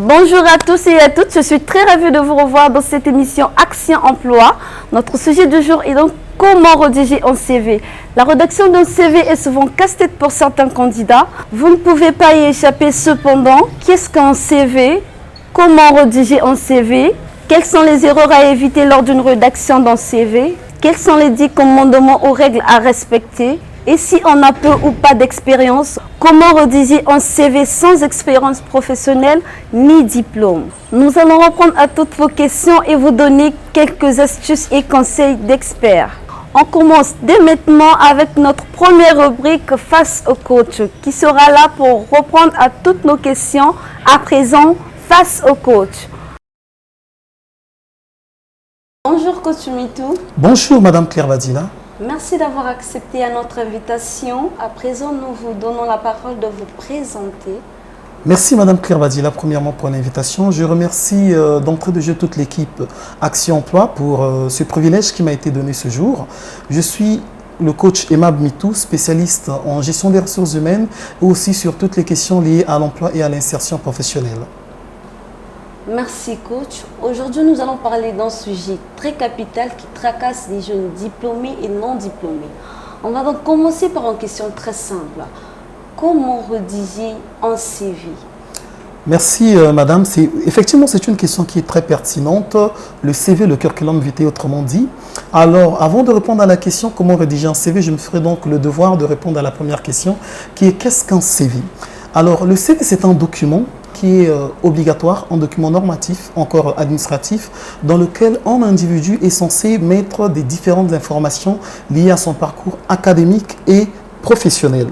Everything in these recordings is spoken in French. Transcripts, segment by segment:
Bonjour à tous et à toutes, je suis très ravie de vous revoir dans cette émission Action Emploi. Notre sujet du jour est donc comment rédiger un CV. La rédaction d'un CV est souvent casse-tête pour certains candidats. Vous ne pouvez pas y échapper cependant. Qu'est-ce qu'un CV? Comment rédiger un CV? Quelles sont les erreurs à éviter lors d'une rédaction d'un CV? Quels sont les 10 commandements ou règles à respecter? Et si on a peu ou pas d'expérience, comment rédiger un CV sans expérience professionnelle ni diplôme? Nous allons répondre à toutes vos questions et vous donner quelques astuces et conseils d'experts. On commence dès maintenant avec notre première rubrique Face au coach, qui sera là pour répondre à toutes nos questions. À présent, Face au coach. Bonjour coach Mitou. Bonjour Madame Claire Vadila. Merci d'avoir accepté à notre invitation. À présent, nous vous donnons la parole de vous présenter. Merci Madame Claire Vadila, premièrement pour l'invitation. Je remercie d'entrée de jeu toute l'équipe Action Emploi pour ce privilège qui m'a été donné ce jour. Je suis le coach Aimable Mitou, spécialiste en gestion des ressources humaines et aussi sur toutes les questions liées à l'emploi et à l'insertion professionnelle. Merci coach. Aujourd'hui, nous allons parler d'un sujet très capital qui tracasse les jeunes diplômés et non diplômés. On va donc commencer par une question très simple. Comment rédiger un CV? Merci Madame. Effectivement, c'est une question qui est très pertinente. Le CV, le curriculum vitae autrement dit. Alors, avant de répondre à la question comment rédiger un CV, je me ferai donc le devoir de répondre à la première question qui est qu'est-ce qu'un CV? Alors, le CV, c'est un document qui est obligatoire, un document normatif, encore administratif, dans lequel un individu est censé mettre des différentes informations liées à son parcours académique et professionnel.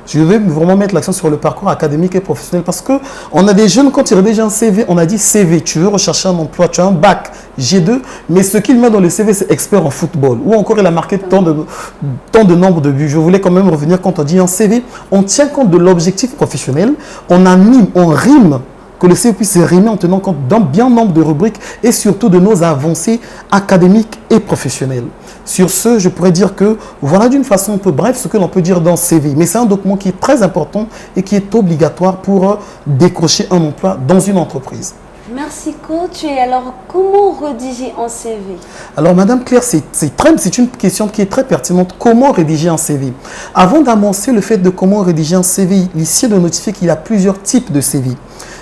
Je vais vraiment mettre l'accent sur le parcours académique et professionnel parce qu'on a des jeunes, quand ils rédigent un CV, on a dit CV, tu veux rechercher un emploi, tu as un bac G2, mais ce qu'il met dans le CV, c'est expert en football. Ou encore, il a marqué tant de nombre de buts. Je voulais quand même revenir quand on dit un CV, on tient compte de l'objectif professionnel, on anime, on rime, que le CV puisse rimer en tenant compte d'un bien nombre de rubriques et surtout de nos avancées académiques et professionnelles. Sur ce, je pourrais dire que voilà d'une façon un peu brève ce que l'on peut dire dans CV. Mais c'est un document qui est très important et qui est obligatoire pour décrocher un emploi dans une entreprise. Merci coach. Et alors, comment rédiger un CV? Alors Madame Claire, c'est une question qui est très pertinente. Comment rédiger un CV? Avant d'annoncer le fait de comment rédiger un CV, il est de notifier qu'il y a plusieurs types de CV.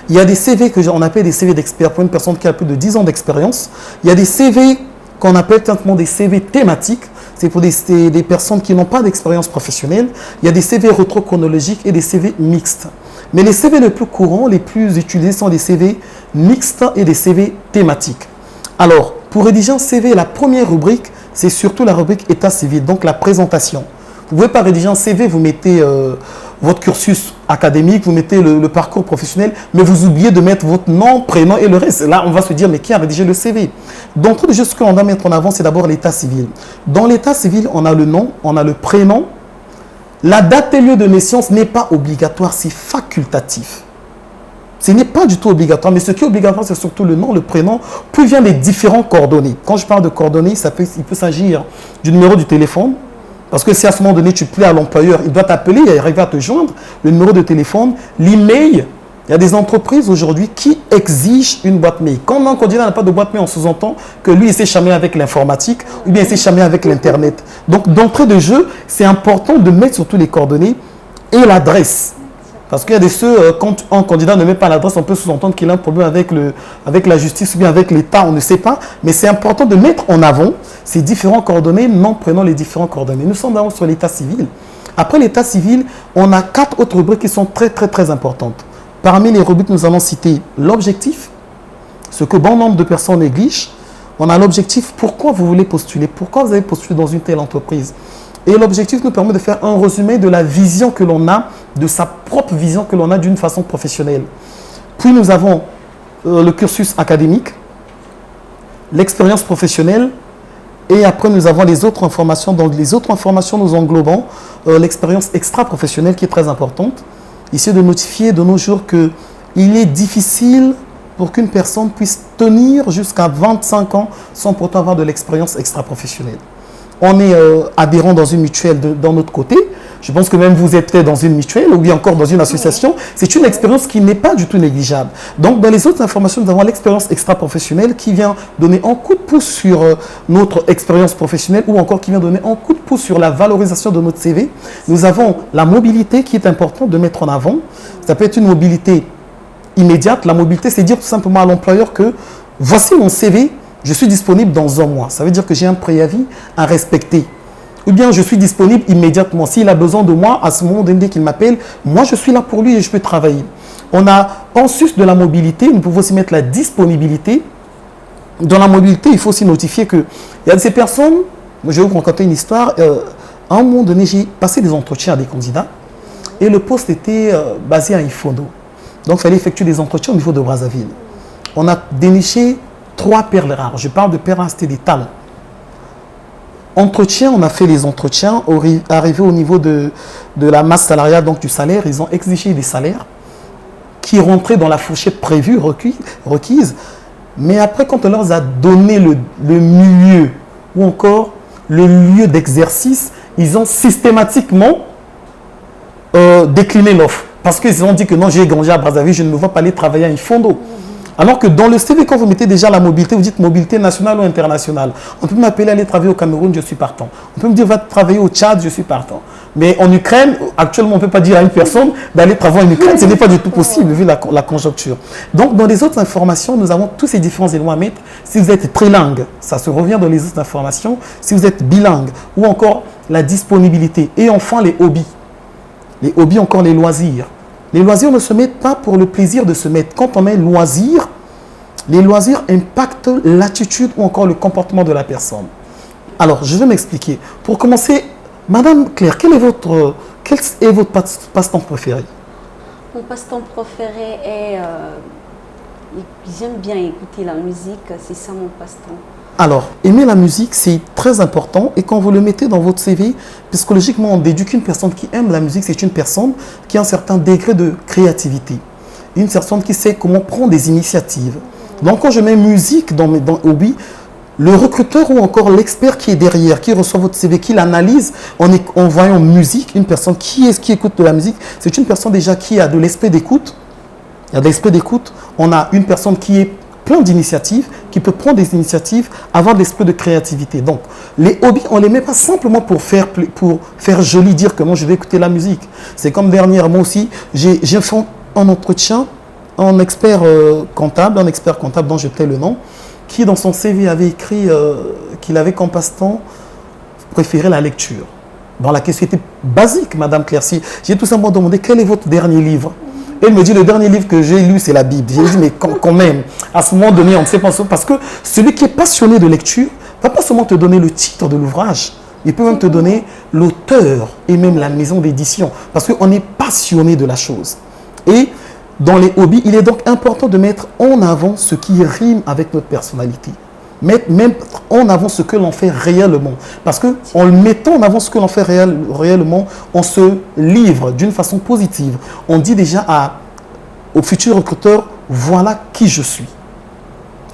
Il y a des CV que on appelle des CV d'experts pour une personne qui a plus de 10 ans d'expérience. Il y a des CV qu'on appelle simplement des CV thématiques. C'est pour des personnes qui n'ont pas d'expérience professionnelle. Il y a des CV rétrochronologiques et des CV mixtes. Mais les CV les plus courants, les plus utilisés sont des CV mixtes et des CV thématiques. Alors, pour rédiger un CV, la première rubrique, c'est surtout la rubrique état civil, donc la présentation. Vous ne pouvez pas rédiger un CV, vous mettez votre cursus académique, vous mettez le parcours professionnel, mais vous oubliez de mettre votre nom, prénom et le reste. Là, on va se dire, mais qui a rédigé le CV? Donc, tout ce qu'on doit mettre en avant, c'est d'abord l'état civil. Dans l'état civil, on a le nom, on a le prénom. La date et lieu de naissance n'est pas obligatoire, c'est facultatif. Ce n'est pas du tout obligatoire, mais ce qui est obligatoire, c'est surtout le nom, le prénom, puis viennent les différents coordonnées. Quand je parle de coordonnées, il peut s'agir du numéro du téléphone, parce que si à ce moment donné, tu plais à l'employeur, il doit t'appeler, il arrive à te joindre, le numéro de téléphone, l'email. Il y a des entreprises aujourd'hui qui exigent une boîte mail. Quand un candidat n'a pas de boîte mail, on sous-entend que lui, il s'est chamé avec l'informatique ou bien il s'est chamé avec l'Internet. Donc, d'entrée de jeu, c'est important de mettre surtout les coordonnées et l'adresse. Parce qu'il y a quand un candidat ne met pas l'adresse, on peut sous-entendre qu'il a un problème avec la justice ou bien avec l'État, on ne sait pas. Mais c'est important de mettre en avant ces différents coordonnées, non prenant les différents coordonnées. Nous sommes d'abord sur l'état civil. Après l'état civil, on a 4 autres rubriques qui sont très, très, très importantes. Parmi les rubriques, nous allons citer l'objectif, ce que bon nombre de personnes négligent. On a l'objectif, pourquoi vous voulez postuler, pourquoi vous avez postulé dans une telle entreprise. Et l'objectif nous permet de faire un résumé de la vision que l'on a, de sa propre vision que l'on a d'une façon professionnelle. Puis nous avons le cursus académique, l'expérience professionnelle, et après nous avons les autres informations. Donc les autres informations, nous englobons l'expérience extra-professionnelle qui est très importante. Ici de notifier de nos jours qu'il est difficile pour qu'une personne puisse tenir jusqu'à 25 ans sans pourtant avoir de l'expérience extra-professionnelle. on est adhérent dans une mutuelle dans notre côté. Je pense que même vous êtes dans une mutuelle ou bien encore dans une association. C'est une expérience qui n'est pas du tout négligeable. Donc, dans les autres informations, nous avons l'expérience extra-professionnelle qui vient donner un coup de pouce sur notre expérience professionnelle ou encore qui vient donner un coup de pouce sur la valorisation de notre CV. Nous avons la mobilité qui est importante de mettre en avant. Ça peut être une mobilité immédiate. La mobilité, c'est dire tout simplement à l'employeur que voici mon CV, je suis disponible dans un mois. Ça veut dire que j'ai un préavis à respecter. Ou bien je suis disponible immédiatement. S'il a besoin de moi, à ce moment donné, dès qu'il m'appelle, moi je suis là pour lui et je peux travailler. On a, en sus de la mobilité, nous pouvons aussi mettre la disponibilité. Dans la mobilité, il faut aussi notifier qu'il y a de ces personnes, je vais vous raconter une histoire, à un moment donné, j'ai passé des entretiens à des candidats et le poste était basé à Ifondo. Donc il fallait effectuer des entretiens au niveau de Brazzaville. On a déniché 3 perles rares. Je parle de perles rares, c'était des talents. Entretien, on a fait les entretiens, arrivé au niveau de la masse salariale, donc du salaire, ils ont exigé des salaires qui rentraient dans la fourchette prévue, requise. Mais après, quand on leur a donné le milieu ou encore le lieu d'exercice, ils ont systématiquement décliné l'offre. Parce qu'ils ont dit que non, j'ai grandi à Brazzaville, je ne me vois pas aller travailler à Ifondo. Alors que dans le CV, quand vous mettez déjà la mobilité, vous dites mobilité nationale ou internationale. On peut m'appeler aller travailler au Cameroun, je suis partant. On peut me dire va travailler au Tchad, je suis partant. Mais en Ukraine, actuellement, on ne peut pas dire à une personne d'aller travailler en Ukraine. Ce n'est pas du tout possible vu la conjoncture. Donc, dans les autres informations, nous avons tous ces différents éléments à mettre. Si vous êtes trilingue, ça se revient dans les autres informations. Si vous êtes bilingue ou encore la disponibilité. Et enfin, les hobbies. Les hobbies, encore les loisirs. Les loisirs ne se mettent pas pour le plaisir de se mettre. Quand on met loisirs, les loisirs impactent l'attitude ou encore le comportement de la personne. Alors, je vais m'expliquer. Pour commencer, Madame Claire, quel est votre passe-temps préféré? Mon passe-temps préféré est... j'aime bien écouter la musique, c'est ça mon passe-temps. Alors, aimer la musique, c'est très important. Et quand vous le mettez dans votre CV, psychologiquement, on déduit qu'une personne qui aime la musique, c'est une personne qui a un certain degré de créativité. Une personne qui sait comment prendre des initiatives. Donc, quand je mets musique dans hobby, le recruteur ou encore l'expert qui est derrière, qui reçoit votre CV, qui l'analyse en voyant musique, une personne qui écoute de la musique, c'est une personne déjà qui a de l'esprit d'écoute. Il y a de l'esprit d'écoute. On a une personne qui est plein d'initiatives, qui peut prendre des initiatives, avoir de l'esprit de créativité. Donc, les hobbies, on ne les met pas simplement pour faire joli, dire que moi je vais écouter la musique. C'est comme dernièrement aussi, j'ai fait un entretien, un expert comptable dont je tais le nom, qui dans son CV avait écrit qu'il avait comme passe-temps préféré la lecture. Dans la question était basique, Madame Claircy. J'ai tout simplement demandé quel est votre dernier livre. Elle me dit, le dernier livre que j'ai lu, c'est la Bible. J'ai dit, mais quand même, à ce moment donné, on ne sait pas. Parce que celui qui est passionné de lecture ne va pas seulement te donner le titre de l'ouvrage, il peut même te donner l'auteur et même la maison d'édition. Parce qu'on est passionné de la chose. Et dans les hobbies, il est donc important de mettre en avant ce qui rime avec notre personnalité. Mettre en avant ce que l'on fait réellement. Parce qu'en le mettant en avant ce que l'on fait réellement, on se livre d'une façon positive. On dit déjà au futur recruteur, voilà qui je suis.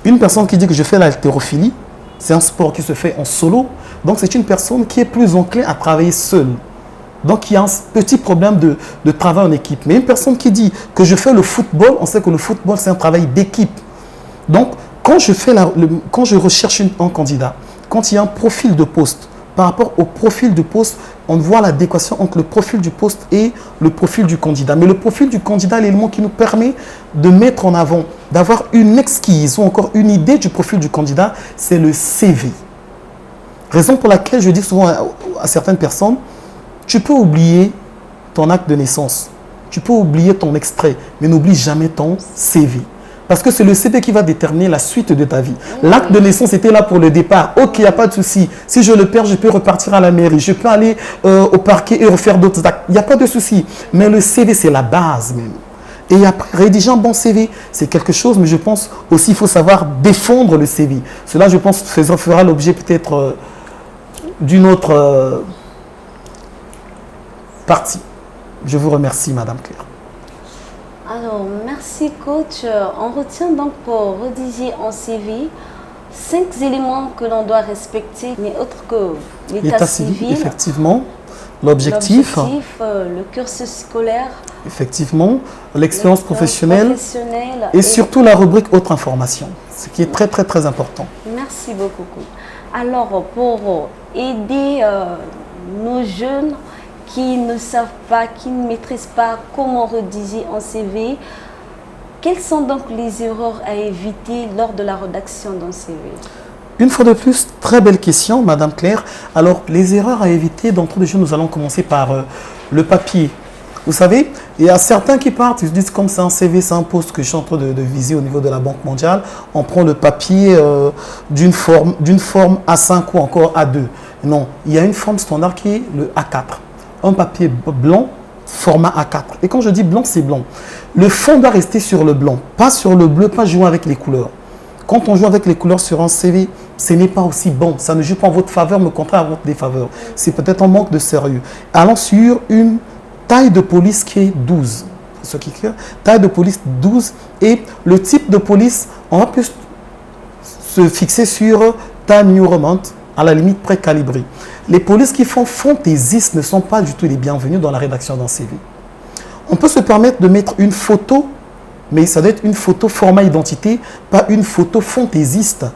Une personne qui dit que je fais l'haltérophilie, c'est un sport qui se fait en solo. Donc c'est une personne qui est plus enclin à travailler seule. Donc il y a un petit problème de travail en équipe. Mais une personne qui dit que je fais le football, on sait que le football c'est un travail d'équipe. Donc quand je recherche un candidat, quand il y a un profil de poste, par rapport au profil de poste, on voit l'adéquation entre le profil du poste et le profil du candidat. Mais le profil du candidat, l'élément qui nous permet de mettre en avant, d'avoir une exquise ou encore une idée du profil du candidat, c'est le CV. Raison pour laquelle je dis souvent à certaines personnes, tu peux oublier ton acte de naissance, tu peux oublier ton extrait, mais n'oublie jamais ton CV. Parce que c'est le CV qui va déterminer la suite de ta vie. L'acte de naissance était là pour le départ. Ok, il n'y a pas de souci. Si je le perds, je peux repartir à la mairie. Je peux aller au parquet et refaire d'autres actes. Il n'y a pas de souci. Mais le CV, c'est la base même. Et après, rédiger un bon CV, c'est quelque chose, mais je pense aussi qu'il faut savoir défendre le CV. Cela, je pense, fera l'objet peut-être d'une autre partie. Je vous remercie, Madame Claire. Alors, merci coach. On retient donc pour rédiger un CV, 5 éléments que l'on doit respecter, mais autres que l'état civil, effectivement, l'objectif, le cursus scolaire, effectivement, l'expérience professionnelle et surtout la rubrique autre information, ce qui est très très très important. Merci beaucoup. Alors, pour aider nos jeunes qui ne savent pas, qui ne maîtrisent pas comment rédiger un CV, quelles sont donc les erreurs à éviter lors de la rédaction d'un CV? Une fois de plus, très belle question, Madame Claire. Alors, les erreurs à éviter, d'entre les jeux, nous allons commencer par le papier. Vous savez, il y a certains qui partent, ils se disent comme c'est un CV, c'est un poste que je suis en train de viser au niveau de la Banque mondiale, on prend le papier d'une forme A5 ou encore A2. Non, il y a une forme standard qui est le A4. Un papier blanc, format A4. Et quand je dis blanc, c'est blanc. Le fond doit rester sur le blanc, pas sur le bleu, pas jouer avec les couleurs. Quand on joue avec les couleurs sur un CV, ce n'est pas aussi bon. Ça ne joue pas en votre faveur, mais au contraire en votre défaveur. C'est peut-être un manque de sérieux. Allons sur une taille de police qui est 12. Ce qui est taille de police 12. Et le type de police, on va plus se fixer sur Time New Roman, à la limite précalibrée. Les polices qui font fantaisistes ne sont pas du tout les bienvenus dans la rédaction d'un CV. On peut se permettre de mettre une photo, mais ça doit être une photo format identité, pas une photo fantaisiste.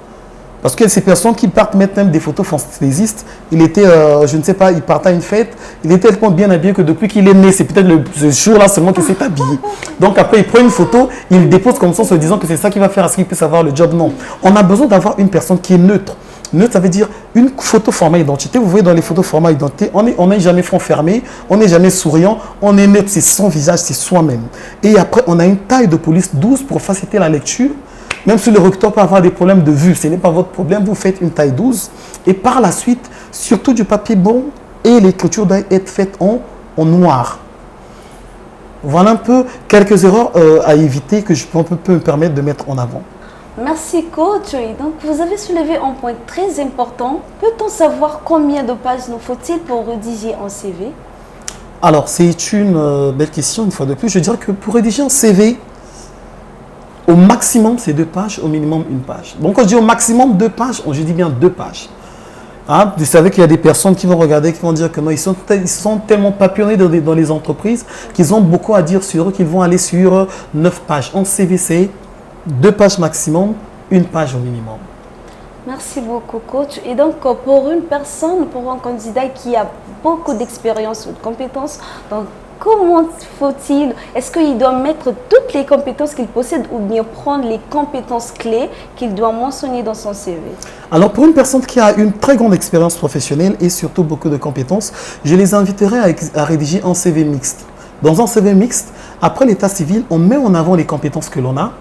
Parce que ces personnes qui partent mettre même des photos fantaisistes, il était, je ne sais pas, il partait à une fête, il est tellement bien habillé que depuis qu'il est né, c'est peut-être ce jour-là seulement qu'il s'est habillé. Donc après, il prend une photo, il dépose comme ça en se disant que c'est ça qui va faire à ce qu'il puisse avoir le job. Non, on a besoin d'avoir une personne qui est neutre. Neutre, ça veut dire une photo format identité. Vous voyez dans les photos format identité, on n'est jamais front fermé, on n'est jamais souriant, on est neutre, c'est son visage, c'est soi-même. Et après, on a une taille de police 12 pour faciliter la lecture. Même si le recruteur peut avoir des problèmes de vue, ce n'est pas votre problème, vous faites une taille 12. Et par la suite, surtout du papier bon, et l'écriture doit être faite en noir. Voilà un peu quelques erreurs à éviter que je peux me permettre de mettre en avant. Merci coach. Et donc vous avez soulevé un point très important. Peut-on savoir combien de pages nous faut-il pour rédiger un CV? Alors c'est une belle question une fois de plus. Je dirais que pour rédiger un CV, au maximum, c'est 2 pages, au minimum 1 page. Donc, quand je dis au maximum 2 pages, je dis bien 2 pages. Hein? Vous savez qu'il y a des personnes qui vont regarder, qui vont dire que non, ils sont tellement passionnés dans les entreprises qu'ils ont beaucoup à dire sur eux, qu'ils vont aller sur 9 pages. En CV, c'est 2 pages maximum, 1 page au minimum. Merci beaucoup, coach. Et donc, pour une personne, pour un candidat qui a beaucoup d'expérience ou de compétences, donc, comment faut-il, est-ce qu'il doit mettre toutes les compétences qu'il possède ou bien prendre les compétences clés qu'il doit mentionner dans son CV? Alors pour une personne qui a une très grande expérience professionnelle et surtout beaucoup de compétences, je les inviterai à rédiger un CV mixte. Dans un CV mixte, après l'état civil, on met en avant les compétences que l'on a.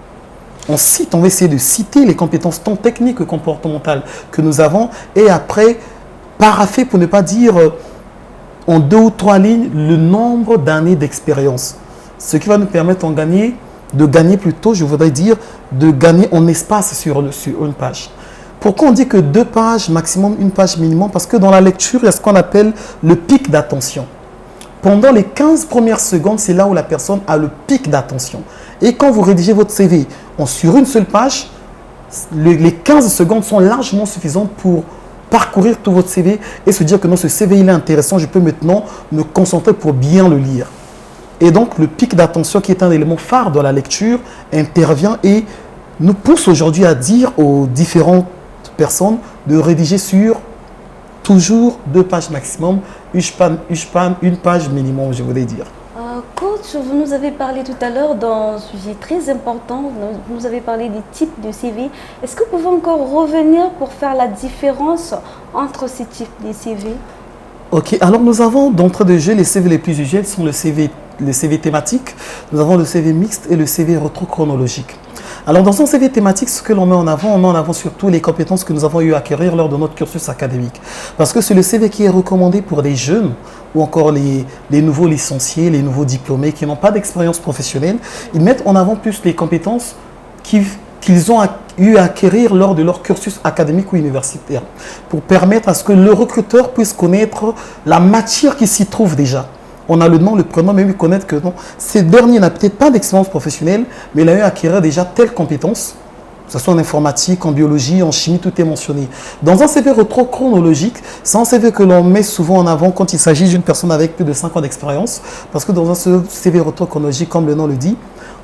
On va essayer de citer les compétences tant techniques que comportementales que nous avons et après, parapher pour ne pas dire en 2 ou 3 lignes le nombre d'années d'expérience. Ce qui va nous permettre de gagner plutôt, je voudrais dire, de gagner en espace sur une page. Pourquoi on dit que 2 pages maximum, 1 page minimum? Parce que dans la lecture, il y a ce qu'on appelle le pic d'attention. Pendant les 15 premières secondes, c'est là où la personne a le pic d'attention. Et quand vous rédigez votre CV sur une seule page, les 15 secondes sont largement suffisantes pour parcourir tout votre CV et se dire que non, ce CV il est intéressant, je peux maintenant me concentrer pour bien le lire. Et donc le pic d'attention qui est un élément phare de la lecture intervient et nous pousse aujourd'hui à dire aux différentes personnes de rédiger sur toujours 2 pages maximum, 1 page minimum, je voudrais dire. Coach, vous nous avez parlé tout à l'heure d'un sujet très important, vous nous avez parlé des types de CV. Est-ce que vous pouvez encore revenir pour faire la différence entre ces types de CV? Ok, alors nous avons d'entrée de jeu les CV les plus usuels sont le CV thématique, nous avons le CV mixte et le CV rétrochronologique. Alors dans un CV thématique, ce que l'on met en avant, on met en avant surtout les compétences que nous avons eu à acquérir lors de notre cursus académique. Parce que c'est le CV qui est recommandé pour les jeunes ou encore les nouveaux licenciés, les nouveaux diplômés qui n'ont pas d'expérience professionnelle. Ils mettent en avant plus les compétences qu'ils ont eu à acquérir lors de leur cursus académique ou universitaire pour permettre à ce que le recruteur puisse connaître la matière qui s'y trouve déjà. On a le nom, le prénom, mais lui connaître que non, ce dernier n'a peut-être pas d'expérience professionnelle, mais il a eu à acquérir déjà telle compétence que ce soit en informatique, en biologie, en chimie, tout est mentionné. Dans un CV rétrochronologique, c'est un CV que l'on met souvent en avant quand il s'agit d'une personne avec plus de 5 ans d'expérience, parce que dans un CV rétrochronologique, comme le nom le dit,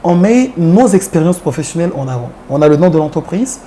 on met nos expériences professionnelles en avant. On a le nom de l'entreprise,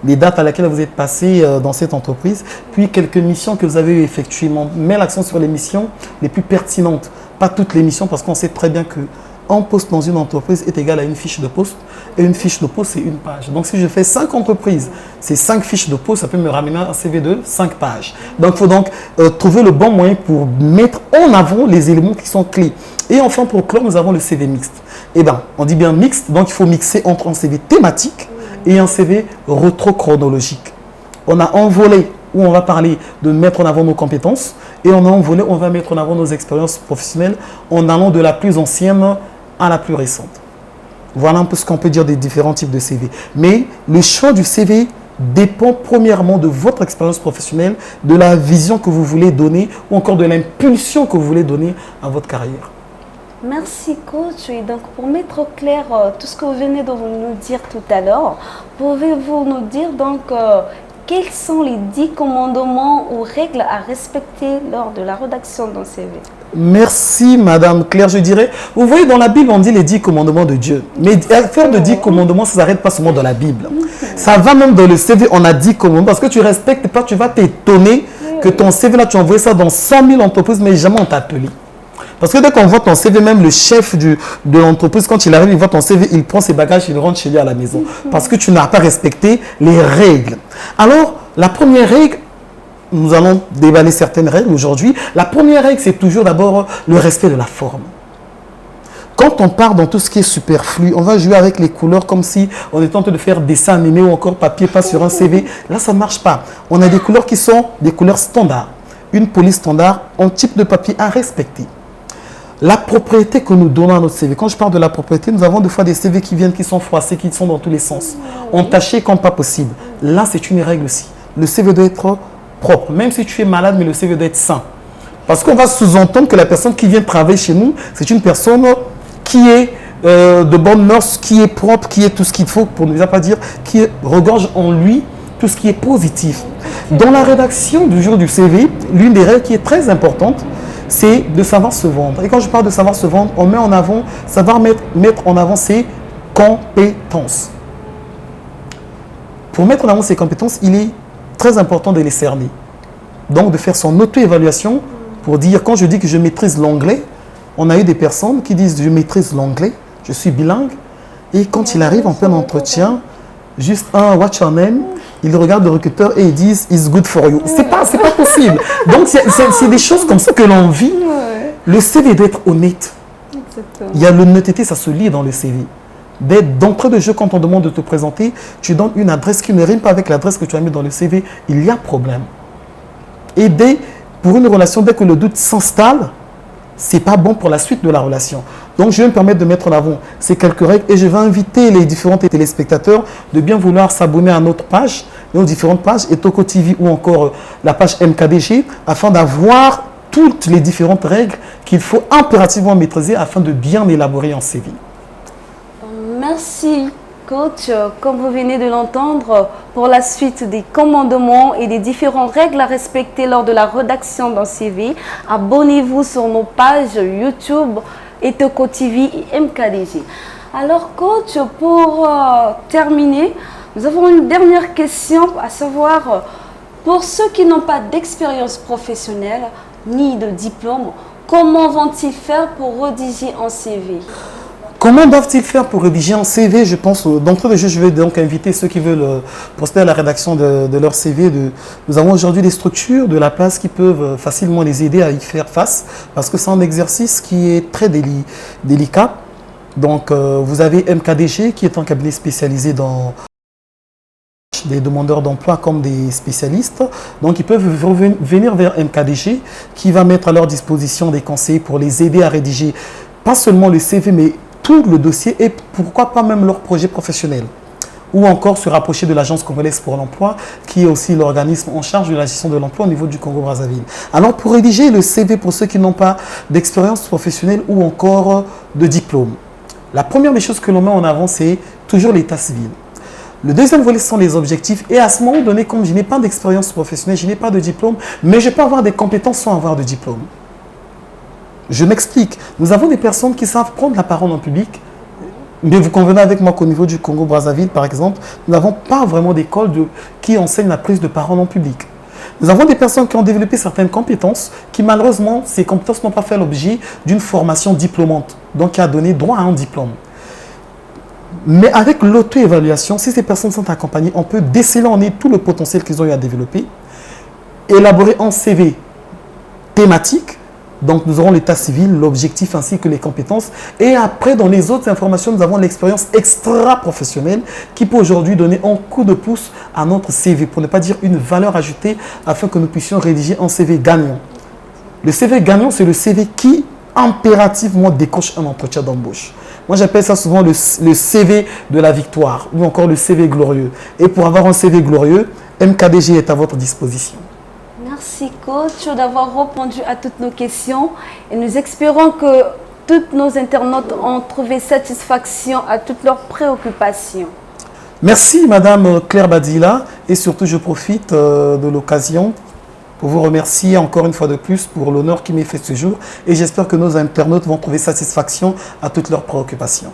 les dates à laquelle vous êtes passé dans cette entreprise, puis quelques missions que vous avez effectuées. On met l'accent sur les missions les plus pertinentes, pas toutes les missions, parce qu'on sait très bien que un poste dans une entreprise est égal à une fiche de poste, et une fiche de poste, c'est une page. Donc, si je fais 5 entreprises, c'est 5 fiches de poste, ça peut me ramener un CV de 5 pages. Donc, il faut donc trouver le bon moyen pour mettre en avant les éléments qui sont clés. Et enfin, pour clore, nous avons le CV mixte. Eh bien, on dit bien mixte, donc il faut mixer entre un CV thématique et un CV rétrochronologique. On a un volet où on va parler de mettre en avant nos compétences, et on a un volet où on va mettre en avant nos expériences professionnelles en allant de la plus ancienne à la plus récente. Voilà un peu ce qu'on peut dire des différents types de CV. Mais le choix du CV dépend premièrement de votre expérience professionnelle, de la vision que vous voulez donner ou encore de l'impulsion que vous voulez donner à votre carrière. Merci coach. Et donc pour mettre au clair tout ce que vous venez de nous dire tout à l'heure, pouvez-vous nous dire donc quels sont les 10 commandements ou règles à respecter lors de la rédaction d'un CV? Merci Madame Claire, je dirais, vous voyez dans la Bible on dit les 10 commandements de Dieu, mais faire de 10 commandements ça ne s'arrête pas seulement dans la Bible, ça va même dans le CV, on a 10 commandements, parce que tu ne respectes pas, tu vas t'étonner que ton CV là tu as envoyé ça dans 100 000 entreprises mais jamais on t'a appelé. Parce que dès qu'on voit ton CV, même le chef de l'entreprise, quand il arrive, il voit ton CV, il prend ses bagages, il rentre chez lui à la maison. Parce que tu n'as pas respecté les règles. Alors, la première règle, nous allons déballer certaines règles aujourd'hui. La première règle, c'est toujours d'abord le respect de la forme. Quand on part dans tout ce qui est superflu, on va jouer avec les couleurs comme si on était en train de faire dessin animé ou encore papier peint sur un CV. Là, ça ne marche pas. On a des couleurs qui sont des couleurs standards. Une police standard, un type de papier à respecter. La propriété que nous donnons à notre CV. Quand je parle de la propriété, nous avons des fois des CV qui viennent, qui sont froissés, qui sont dans tous les sens. Entachés comme pas possible. Là, c'est une règle aussi. Le CV doit être propre. Même si tu es malade, mais le CV doit être sain. Parce qu'on va sous-entendre que la personne qui vient travailler chez nous, c'est une personne qui est de bonne mœurs, qui est propre, qui est tout ce qu'il faut, pour ne pas dire, qui regorge en lui tout ce qui est positif. Dans la rédaction du jour du CV, l'une des règles qui est très importante, c'est de savoir se vendre. Et quand je parle de savoir se vendre, on met en avant, savoir mettre en avant ses compétences. Pour mettre en avant ses compétences, il est très important de les cerner. Donc de faire son auto-évaluation pour dire, quand je dis que je maîtrise l'anglais, on a eu des personnes qui disent je maîtrise l'anglais, je suis bilingue, et quand il arrive en plein entretien, juste un what's your name, ils regardent le recruteur et ils disent it's good for you. C'est pas possible. Donc c'est des choses comme ça que l'on vit. Le CV doit être honnête. Exactement. Il y a l'honnêteté, ça se lit dans le CV. D'entrée de jeu, quand on demande de te présenter, tu donnes une adresse qui ne rime pas avec l'adresse que tu as mis dans le CV, il y a problème. Et pour une relation, dès que le doute s'installe, c'est pas bon pour la suite de la relation. Donc, je vais me permettre de mettre en avant ces quelques règles et je vais inviter les différents téléspectateurs de bien vouloir s'abonner à notre page, nos différentes pages, Etoko TV ou encore la page MKDG, afin d'avoir toutes les différentes règles qu'il faut impérativement maîtriser afin de bien élaborer un CV. Merci. Coach, comme vous venez de l'entendre, pour la suite des commandements et des différentes règles à respecter lors de la rédaction d'un CV, abonnez-vous sur nos pages YouTube, Etoko TV et MKDG. Alors coach, pour terminer, nous avons une dernière question, à savoir, pour ceux qui n'ont pas d'expérience professionnelle ni de diplôme, comment vont-ils faire pour rédiger un CV ? Comment doivent-ils faire pour rédiger un CV? Je pense, d'entrée de jeu, je vais donc inviter ceux qui veulent procéder à la rédaction de leur CV. Nous avons aujourd'hui des structures de la place qui peuvent facilement les aider à y faire face, parce que c'est un exercice qui est très délicat. Donc, vous avez MKDG, qui est un cabinet spécialisé dans des demandeurs d'emploi comme des spécialistes. Donc, ils peuvent venir vers MKDG, qui va mettre à leur disposition des conseils pour les aider à rédiger pas seulement le CV, mais tout le dossier et pourquoi pas même leur projet professionnel. Ou encore se rapprocher de l'Agence congolaise pour l'emploi, qui est aussi l'organisme en charge de la gestion de l'emploi au niveau du Congo-Brazzaville. Alors, pour rédiger le CV pour ceux qui n'ont pas d'expérience professionnelle ou encore de diplôme, la première des choses que l'on met en avant, c'est toujours l'état civil. Le deuxième volet sont les objectifs. Et à ce moment donné, comme je n'ai pas d'expérience professionnelle, je n'ai pas de diplôme, mais je peux avoir des compétences sans avoir de diplôme. Je m'explique. Nous avons des personnes qui savent prendre la parole en public, mais vous convenez avec moi qu'au niveau du Congo-Brazzaville, par exemple, nous n'avons pas vraiment d'école qui enseigne la prise de parole en public. Nous avons des personnes qui ont développé certaines compétences qui, malheureusement, ces compétences n'ont pas fait l'objet d'une formation diplômante, donc qui a donné droit à un diplôme. Mais avec l'auto-évaluation, si ces personnes sont accompagnées, on peut déceler en eux tout le potentiel qu'ils ont eu à développer, élaborer un CV thématique. Donc, nous aurons l'état civil, l'objectif ainsi que les compétences. Et après, dans les autres informations, nous avons l'expérience extra-professionnelle qui peut aujourd'hui donner un coup de pouce à notre CV, pour ne pas dire une valeur ajoutée, afin que nous puissions rédiger un CV gagnant. Le CV gagnant, c'est le CV qui, impérativement, décoche un entretien d'embauche. Moi, j'appelle ça souvent le CV de la victoire, ou encore le CV glorieux. Et pour avoir un CV glorieux, MKDG est à votre disposition. Merci coach d'avoir répondu à toutes nos questions et nous espérons que tous nos internautes ont trouvé satisfaction à toutes leurs préoccupations. Merci Madame Claire Badila et surtout je profite de l'occasion pour vous remercier encore une fois de plus pour l'honneur qui m'est fait ce jour et j'espère que nos internautes vont trouver satisfaction à toutes leurs préoccupations.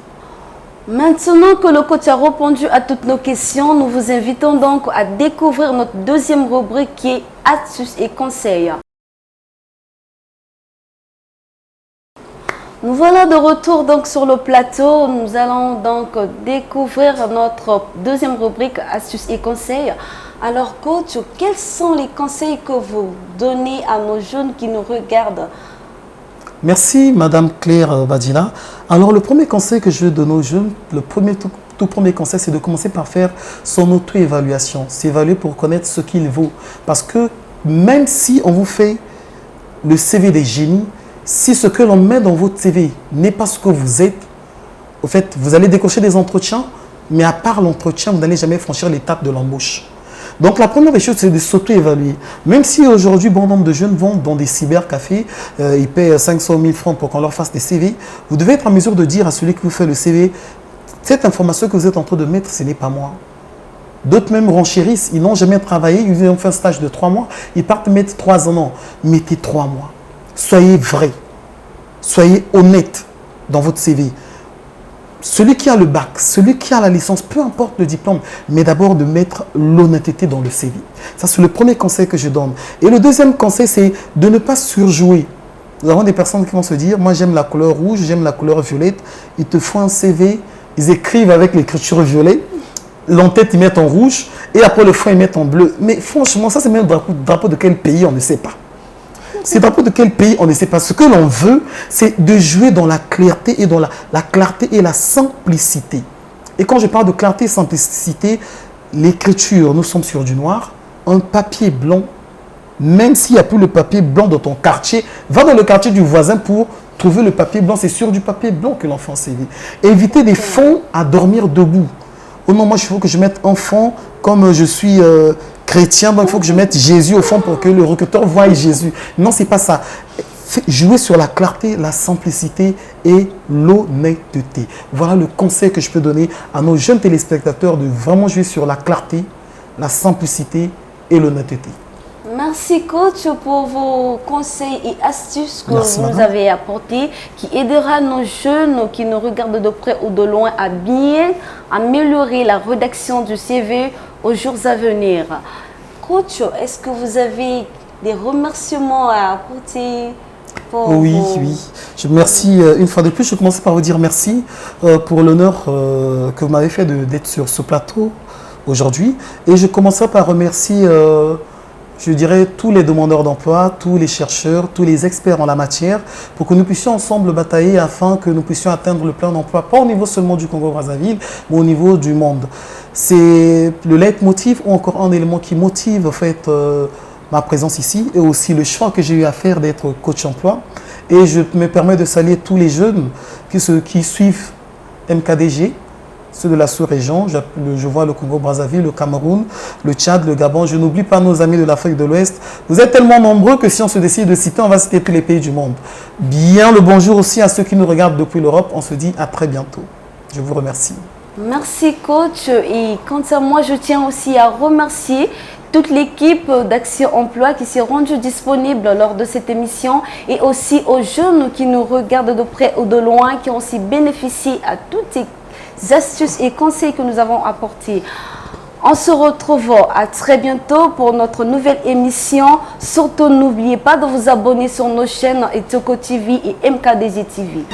Maintenant que le coach a répondu à toutes nos questions, nous vous invitons donc à découvrir notre deuxième rubrique qui est astuces et conseils. Nous voilà de retour donc sur le plateau. Nous allons donc découvrir notre deuxième rubrique astuces et conseils. Alors coach, quels sont les conseils que vous donnez à nos jeunes qui nous regardent? Merci Madame Claire Badila. Alors le premier conseil que je veux donner aux jeunes, tout premier conseil, c'est de commencer par faire son auto-évaluation. S'évaluer pour connaître ce qu'il vaut. Parce que même si on vous fait le CV des génies, si ce que l'on met dans votre CV n'est pas ce que vous êtes, au fait, vous allez décocher des entretiens, mais à part l'entretien, vous n'allez jamais franchir l'étape de l'embauche. Donc la première des choses, c'est de s'auto-évaluer. Même si aujourd'hui, bon nombre de jeunes vont dans des cybercafés, ils paient 500 000 francs pour qu'on leur fasse des CV, vous devez être en mesure de dire à celui qui vous fait le CV, cette information que vous êtes en train de mettre, ce n'est pas moi. D'autres même renchérissent, ils n'ont jamais travaillé, ils ont fait un stage de 3 mois, ils partent mettre 3 ans. Non, mettez 3 mois. Soyez vrai, soyez honnête dans votre CV. Celui qui a le bac, celui qui a la licence, peu importe le diplôme, mais d'abord de mettre l'honnêteté dans le CV. Ça, c'est le premier conseil que je donne. Et le deuxième conseil, c'est de ne pas surjouer. Nous avons des personnes qui vont se dire, moi j'aime la couleur rouge, j'aime la couleur violette. Ils te font un CV, ils écrivent avec l'écriture violet, l'entête ils mettent en rouge, et après le fond ils mettent en bleu. Mais franchement, ça c'est même le drapeau de quel pays, on ne sait pas. C'est le drapeau de quel pays, on ne sait pas. Ce que l'on veut, c'est de jouer dans la clarté et dans la clarté et la simplicité. Et quand je parle de clarté et simplicité, l'écriture, nous sommes sur du noir, un papier blanc, même s'il n'y a plus le papier blanc dans ton quartier, va dans le quartier du voisin pour trouver le papier blanc. C'est sur du papier blanc que l'enfant CV. Éviter des fonds à dormir debout. Oh non, moi, il faut que je mette un fond comme je suis chrétien, donc il faut que je mette Jésus au fond pour que le recruteur voie Jésus. Non, ce n'est pas ça. Jouer sur la clarté, la simplicité et l'honnêteté. Voilà le conseil que je peux donner à nos jeunes téléspectateurs, de vraiment jouer sur la clarté, la simplicité et l'honnêteté. Merci coach pour vos conseils et astuces que vous nous avez apportés qui aidera nos jeunes qui nous regardent de près ou de loin à bien améliorer la rédaction du CV aux jours à venir. Coach, est-ce que vous avez des remerciements à apporter pour oui. Je remercie une fois de plus. Je commence par vous dire merci pour l'honneur que vous m'avez fait d'être sur ce plateau aujourd'hui. Et je commencerai par remercier je dirais tous les demandeurs d'emploi, tous les chercheurs, tous les experts en la matière, pour que nous puissions ensemble batailler afin que nous puissions atteindre le plein d'emploi, pas au niveau seulement du Congo-Brazzaville, mais au niveau du monde. C'est le leitmotiv ou encore un élément qui motive en fait, ma présence ici et aussi le choix que j'ai eu à faire d'être coach emploi. Et je me permets de saluer tous les jeunes qui suivent MKDG, ceux de la sous-région, je vois le Congo-Brazzaville, le Cameroun, le Tchad, le Gabon. Je n'oublie pas nos amis de l'Afrique de l'Ouest. Vous êtes tellement nombreux que si on se décide de citer, on va citer tous les pays du monde. Bien le bonjour aussi à ceux qui nous regardent depuis l'Europe. On se dit à très bientôt. Je vous remercie. Merci coach. Et quant à moi, je tiens aussi à remercier toute l'équipe d'Action Emploi qui s'est rendue disponible lors de cette émission et aussi aux jeunes qui nous regardent de près ou de loin, qui ont aussi bénéficié à toutes ces astuces et conseils que nous avons apportés. On se retrouve à très bientôt pour notre nouvelle émission. Surtout, n'oubliez pas de vous abonner sur nos chaînes Etoko TV et MKDG TV.